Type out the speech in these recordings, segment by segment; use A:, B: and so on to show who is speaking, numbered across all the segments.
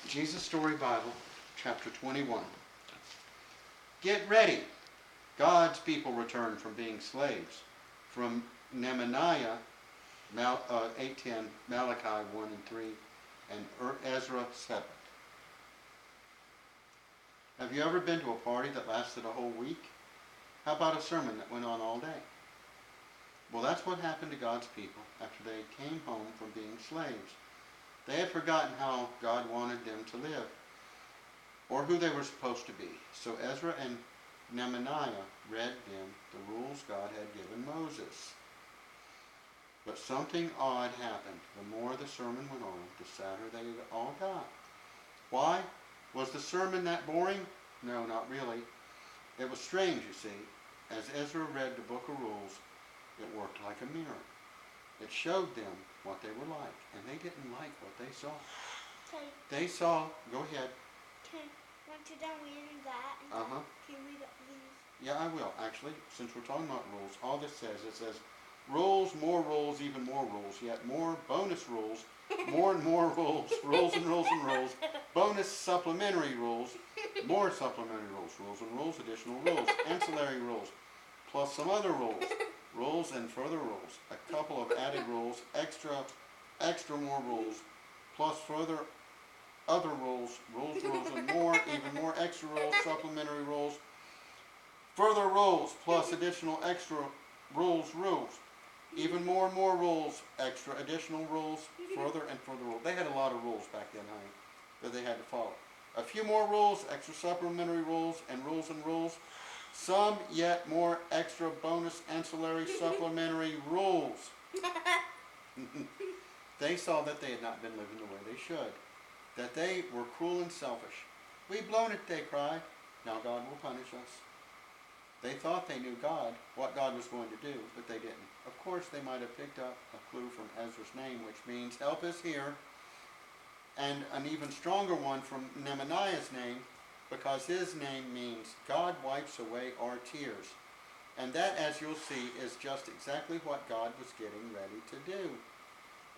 A: Jesus Story Bible, chapter 21. Get ready. God's people return from being slaves. From Nehemiah 8:10, Malachi 1 and 3, and Ezra 7. Have you ever been to a party that lasted a whole week? How about a sermon that went on all day? Well, that's what happened to God's people after they came home from being slaves. They had forgotten how God wanted them to live, or who they were supposed to be. So Ezra and Nehemiah read them the rules God had given Moses. But something odd happened. The more the sermon went on, the sadder they all got. Why? Was the sermon that boring? No, not really. It was strange, you see. As Ezra read the book of rules, it worked like a mirror. It showed them what they were like, and they didn't like what they saw.
B: Okay.
A: They saw, go ahead.
B: Okay. Once you're done reading that, can you read these?
A: Yeah, I will. Actually, since we're talking about rules, all this says, it says, rules, more rules, even more rules, yet more bonus rules, more and more rules, rules and rules and rules, bonus supplementary rules, more supplementary rules, rules and rules, additional rules, ancillary rules, plus some other rules, rules and further rules, a couple of added rules, extra more rules, plus further other rules, rules and more, even more extra rules, supplementary rules, further rules, plus additional extra rules, even more and more rules, extra additional rules, further and further rules. They had a lot of rules back then, honey, that they had to follow. A few more rules, extra supplementary rules, and rules, some yet more extra bonus ancillary supplementary rules. They saw that they had not been living the way they should, that they were cruel and selfish. We've blown it, they cried. Now God will punish us. They thought they knew God, what God was going to do, but they didn't. Of course, they might have picked up a clue from Ezra's name, which means help is here, and an even stronger one from Nehemiah's name, because his name means God wipes away our tears. And that, as you'll see, is just exactly what God was getting ready to do.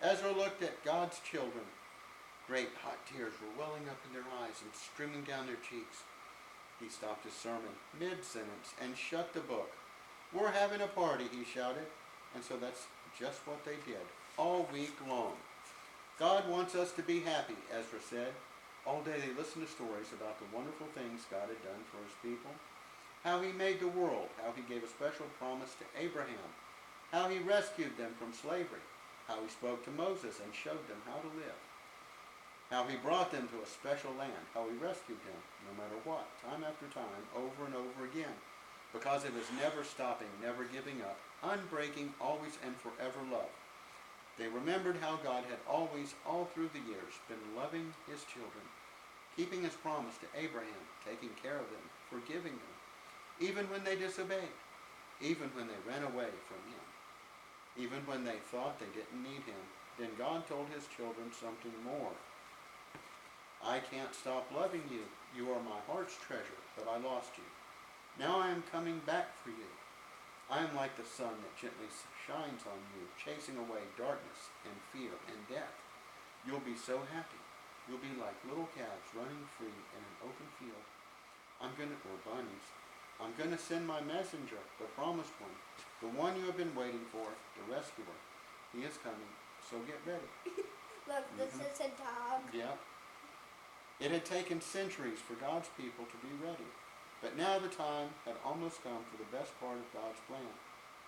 A: Ezra looked at God's children. Great hot tears were welling up in their eyes and streaming down their cheeks. He stopped his sermon mid-sentence and shut the book. We're having a party, he shouted. And so that's just what they did, all week long. God wants us to be happy, Ezra said. All day they listened to stories about the wonderful things God had done for his people, how he made the world, how he gave a special promise to Abraham, how he rescued them from slavery, how he spoke to Moses and showed them how to live, how he brought them to a special land, how he rescued them, no matter what, time after time, over and over again, because of his never stopping, never giving up, unbreaking, always and forever love. They remembered how God had always, all through the years, been loving his children, keeping his promise to Abraham, taking care of them, forgiving them, even when they disobeyed, even when they ran away from him, even when they thought they didn't need him. Then God told his children something more. I can't stop loving you. You are my heart's treasure, but I lost you. Now I am coming back for you. I am like the sun that gently shines on you, chasing away darkness and fear and death. You'll be so happy. You'll be like little calves running free in an open field. Or bunnies. I'm going to send my messenger, the promised one, the one you have been waiting for, the rescuer. He is coming, so get ready.
B: Look, this is a dog.
A: Yeah. It had taken centuries for God's people to be ready. But now the time had almost come for the best part of God's plan.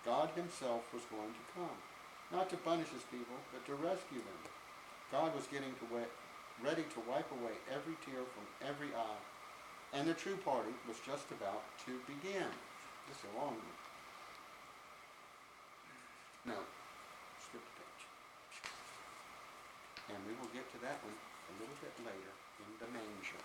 A: God himself was going to come, not to punish his people, but to rescue them. God was getting ready to wipe away every tear from every eye. And the true party was just about to begin. This is a long one. No, skip the page. And we will get to that one a little bit later in the manger.